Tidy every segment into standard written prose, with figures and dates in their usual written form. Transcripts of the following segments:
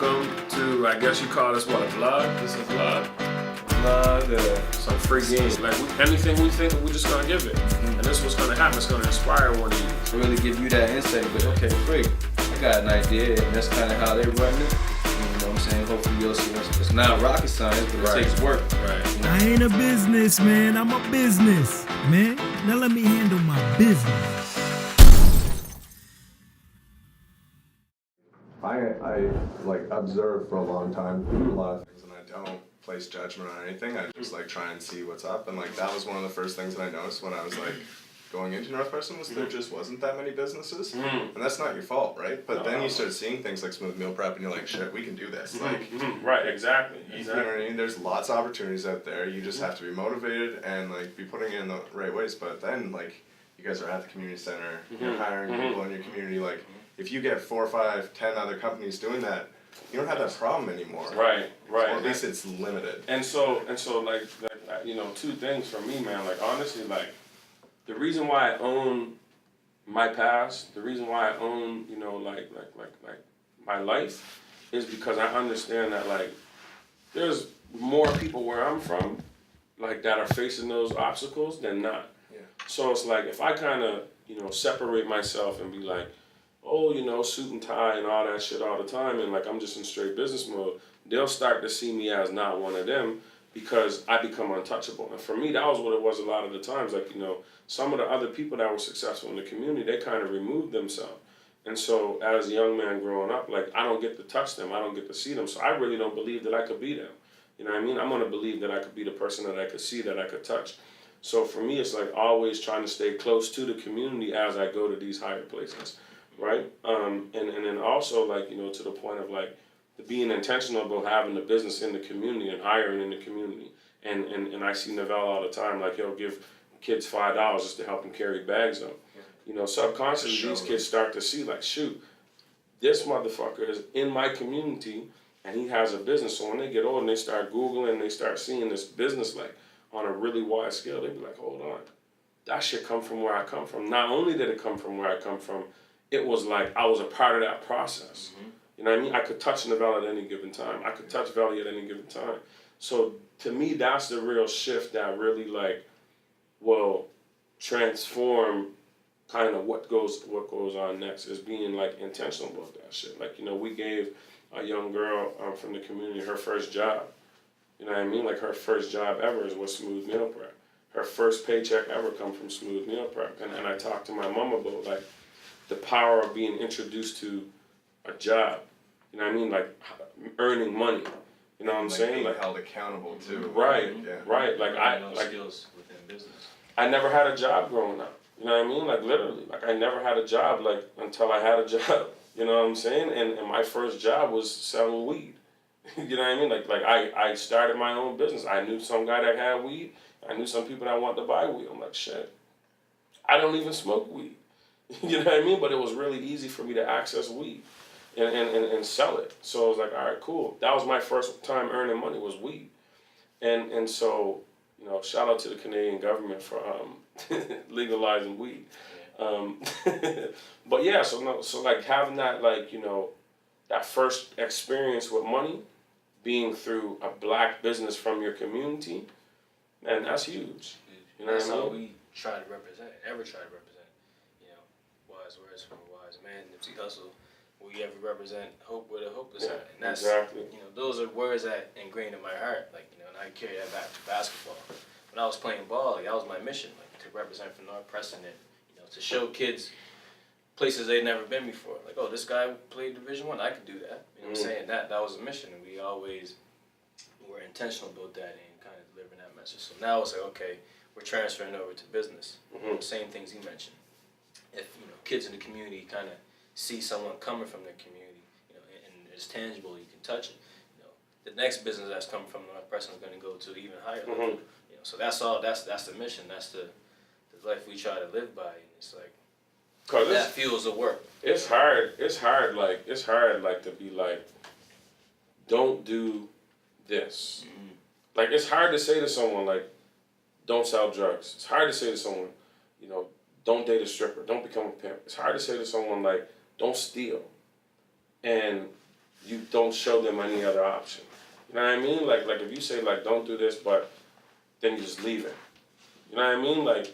welcome to, I guess you call this what, a vlog? This is a vlog. Some free games. Like anything we think, we're just gonna give it. And this is what's gonna happen. It's gonna inspire one of you. Really give you that insight, but okay, great. I got an idea, and that's kind of how they run it. You know what I'm saying? Hopefully you'll see it's not rocket science, but it takes work. Right. You know? I ain't a businessman, I'm a business, man. Now let me handle my business. I like observe for a long time a lot of things, and I don't place judgment on anything. I just like try and see what's up, and like that was one of the first things that I noticed when I was like going into Northwestern was there just wasn't that many businesses, and that's not your fault, right? But then you start seeing things like Smooth Meal Prep, and you're like, shit, we can do this. Like, right, exactly. you know what I mean? There's lots of opportunities out there. You just have to be motivated and like be putting it in the right ways. But then like you guys are at the community center, you're hiring people in your community. Like if you get 4, 5, 10 other companies doing that, you don't have that problem anymore. Right. Or at least it's limited. And so like you know, two things for me, man. Like honestly, like the reason why I own my past, the reason why I own, you know, like my life, is because I understand that like there's more people where I'm from, like that are facing those obstacles than not. Yeah. So it's like if I kind of, you know, separate myself and be like, oh, you know, suit and tie and all that shit all the time, and like I'm just in straight business mode, they'll start to see me as not one of them because I become untouchable. And for me, that was what it was a lot of the times. Like, you know, some of the other people that were successful in the community, they kind of removed themselves. And so as a young man growing up, like I don't get to touch them, I don't get to see them, so I really don't believe that I could be them. You know what I mean? I'm gonna believe that I could be the person that I could see, that I could touch. So for me, it's like always trying to stay close to the community as I go to these higher places. Right? And then also like, you know, to the point of like being intentional about having the business in the community and hiring in the community. And I see Novell all the time, like he'll give kids $5 just to help them carry bags up. You know, subconsciously these kids start to see like, shoot, this motherfucker is in my community and he has a business. So when they get old and they start Googling and they start seeing this business like on a really wide scale, they be like, hold on, that shit come from where I come from. Not only did it come from where I come from, it was like I was a part of that process. You know what I mean? I could touch Novell at any given time. I could touch Valley at any given time. So to me, that's the real shift that really like will transform kind of what goes on next, is being like intentional about that shit. Like, you know, we gave a young girl from the community her first job. You know what I mean? Like her first job ever is with Smooth Meal Prep. Her first paycheck ever come from Smooth Meal Prep. And I talked to my mom about like the power of being introduced to a job, you know what I mean? Like earning money, you know what I'm saying? Being like held accountable too. Right, Yeah. right. Like skills within business. I never had a job growing up. You know what I mean? Like literally, like I never had a job like until I had a job. You know what I'm saying? And my first job was selling weed. You know what I mean? Like I started my own business. I knew some guy that had weed. I knew some people that wanted to buy weed. I'm like, shit, I don't even smoke weed. You know what I mean? But it was really easy for me to access weed and sell it. So I was like, all right, cool. That was my first time earning money, was weed. And so, you know, shout out to the Canadian government for legalizing weed. But yeah, so like having that, like, you know, that first experience with money being through a black business from your community, man, that's huge. You know That's what I how mean? we try to represent, you know, wise words from a wise man, Nipsey Hussle. We ever represent hope where the hope is at. And that's, exactly. you know, those are words that ingrained in my heart, like, you know, and I carry that back to basketball. When I was playing ball, like, that was my mission, like, to represent for North Preston and, you know, to show kids places they'd never been before. Like, oh, this guy played Division I, I could do that. You know what I'm saying? That was a mission, and we always were intentional about that and kind of delivering that message. So now it's like, okay, we're transferring over to business. The same things he mentioned. If, you know, kids in the community kind of see someone coming from their community, you know, and it's tangible, you can touch it. You know, the next business that's coming from North Preston is going to go to even higher level. You know, so that's all. That's the mission. That's the life we try to live by. And it's like that fuels the work. It's hard. It's hard. Like to be like, don't do this. Like it's hard to say to someone like, don't sell drugs. It's hard to say to someone, you know, don't date a stripper. Don't become a pimp. It's hard to say to someone like, don't steal. And you don't show them any other option. You know what I mean? Like if you say like don't do this, but then you just leave it. You know what I mean? Like,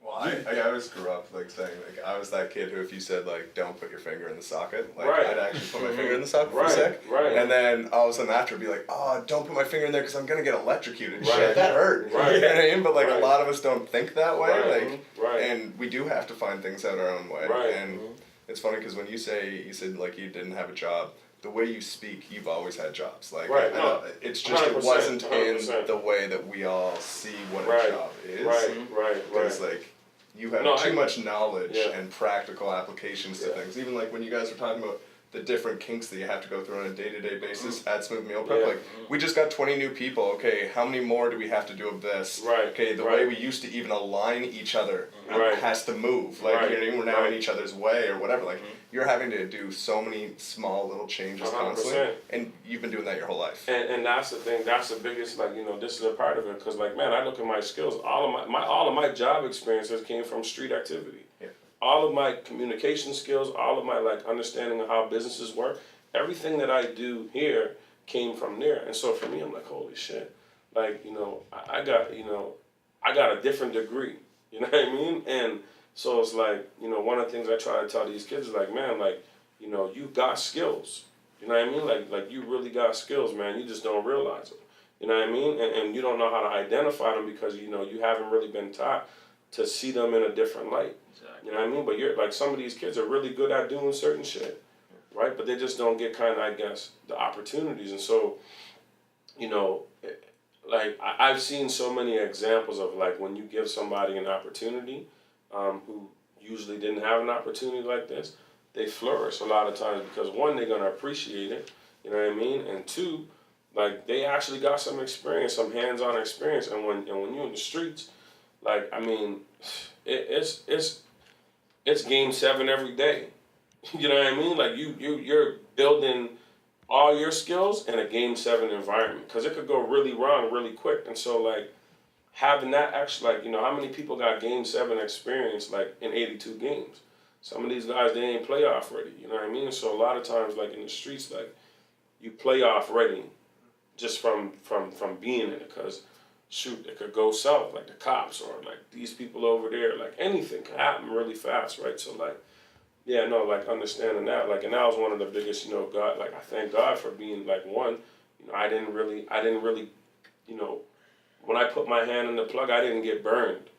Well, I always grew up like saying like I was that kid who if you said like don't put your finger in the socket, like Right. I'd actually put my finger in the socket for a Right, sec, right. and then all of a sudden after it'd be like, oh, don't put my finger in there because I'm gonna get electrocuted. Right. Shit, that hurt. Right. You know what I mean? But like Right. a lot of us don't think that way, Right. like, Right. and we do have to find things out our own way. Right. And it's funny because when you said like you didn't have a job. The way you speak, you've always had jobs. Like, Right, I no, know, it's just it 100%, wasn't in 100%. the way that we all see what Right, a job is. right. Because like you have No, too much knowledge Yeah. and practical applications to Yeah. things. Even like when you guys were talking about the different kinks that you have to go through on a day-to-day basis at Smooth Meal Prep. Yeah. Like we just got 20 new people. Okay, how many more do we have to do of this? Right, Okay, the right. way we used to even align each other Right. has to move. Like Right, you know, what I mean? We're now in right. each other's way or whatever. Like you're having to do so many small little changes 100%. constantly, and you've been doing that your whole life. And that's the thing. That's the biggest, like, you know, this is a part of it. Because, like, man, I look at my skills. All of my job experiences came from street activity. Yeah. All of my communication skills, all of my, like, understanding of how businesses work, everything that I do here came from there. And so for me, I'm like, holy shit. Like, you know, I got a different degree. You know what I mean? And so it's like, you know, one of the things I try to tell these kids is like, man, like, you know, you got skills. You know what I mean? Like you really got skills, man. You just don't realize it. You know what I mean? And you don't know how to identify them because, you know, you haven't really been taught to see them in a different light. Exactly. You know what I mean? But you're like, some of these kids are really good at doing certain shit, right? But they just don't get kind of, I guess, the opportunities. And so, you know, like I've seen so many examples of like when you give somebody an opportunity who usually didn't have an opportunity like this, they flourish a lot of times because one, they're gonna appreciate it, you know what I mean, and two, like they actually got some experience, some hands-on experience, and when you're in the streets, like I mean, it's game 7 every day, you know what I mean, like you're building all your skills in a game 7 environment because it could go really wrong really quick, and so like having that actually, like, you know, how many people got game 7 experience like in 82 games? Some of these guys, they ain't playoff ready, you know what I mean? So a lot of times, like in the streets, like you playoff ready just from being in it, because shoot, it could go south, like the cops or like these people over there, like anything could happen really fast, right? So like, yeah, no, like understanding that, like, and that was one of the biggest, you know, God, like I thank God for being like one, you know, I didn't really, you know, when I put my hand in the plug, I didn't get burned.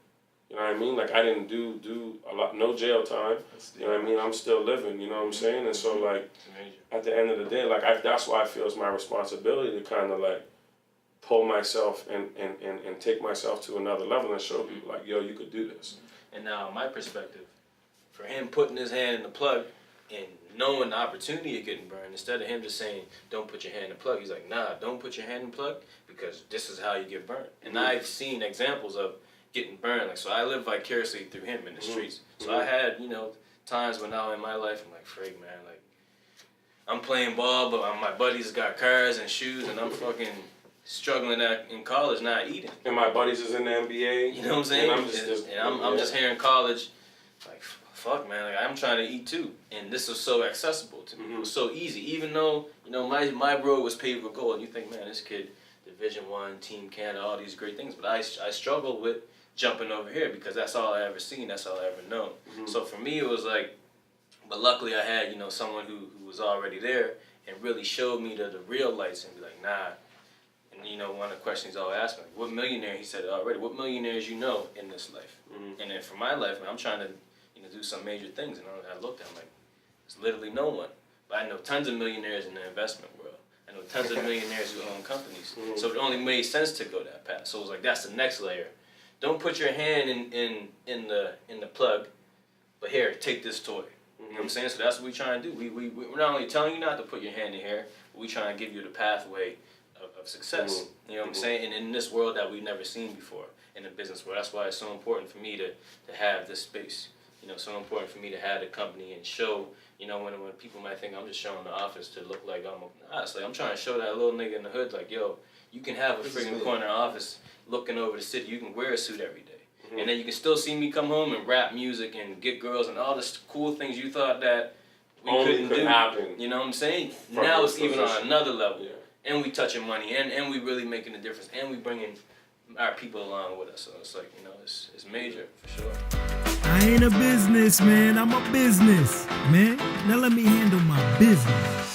You know what I mean? Like I didn't do a lot, no jail time. You know what I mean? I'm still living. You know what I'm saying? And so like, at the end of the day, like that's why I feel it's my responsibility to kind of like pull myself and take myself to another level and show people like, yo, you could do this. And now, my perspective, for him putting his hand in the plug and knowing the opportunity of getting burned, instead of him just saying, don't put your hand in the plug, he's like, nah, don't put your hand in the plug because this is how you get burned. And I've seen examples of getting burned. Like, so I live vicariously through him in the streets. So I had, you know, times when now in my life, I'm like, frig, man, like, I'm playing ball, but my buddies got cars and shoes, and I'm fucking struggling in college, not eating. And my buddies is in the NBA. You know what I'm saying? And I'm just here in college, like, fuck, man, like, I'm trying to eat too. And this was so accessible to me. It was so easy. Even though, you know, my road was paved with gold, and you think, man, this kid, Division I, Team Canada, all these great things. But I struggled with jumping over here because that's all I ever seen, that's all I ever known. So for me, it was like, but luckily I had, you know, someone who was already there and really showed me the real lights and be like, nah. And, you know, one of the questions I'll ask me, like, what millionaire, he said already, what millionaires you know in this life? And then for my life, man, I'm trying to, you know, do some major things. And I looked at him like, there's literally no one. But I know tons of millionaires in the investment world. I know tons of millionaires who own companies. So it only made sense to go that path. So it was like, that's the next layer. Don't put your hand in the plug, but here, take this toy. You know what I'm saying? So that's what we trying to do. We're not only telling you not to put your hand in here, but we trying to give you the pathway of success. You know what I'm saying? And in this world that we've never seen before, in the business world. That's why it's so important for me to have this space. You know, so important for me to have the company and show, you know, when people might think I'm just showing the office to look like honestly, I'm trying to show that little nigga in the hood, like, yo, you can have a friggin' corner office looking over the city. You can wear a suit every day. And then you can still see me come home and rap music and get girls and all the cool things you thought that we Only couldn't could do. happen You know what I'm saying? from Now this it's even on position. another level. Yeah. And we touching money, and we really making a difference, and we bringing our people along with us. So it's like, you know, it's major for sure. I ain't a businessman, I'm a business, man. Now let me handle my business.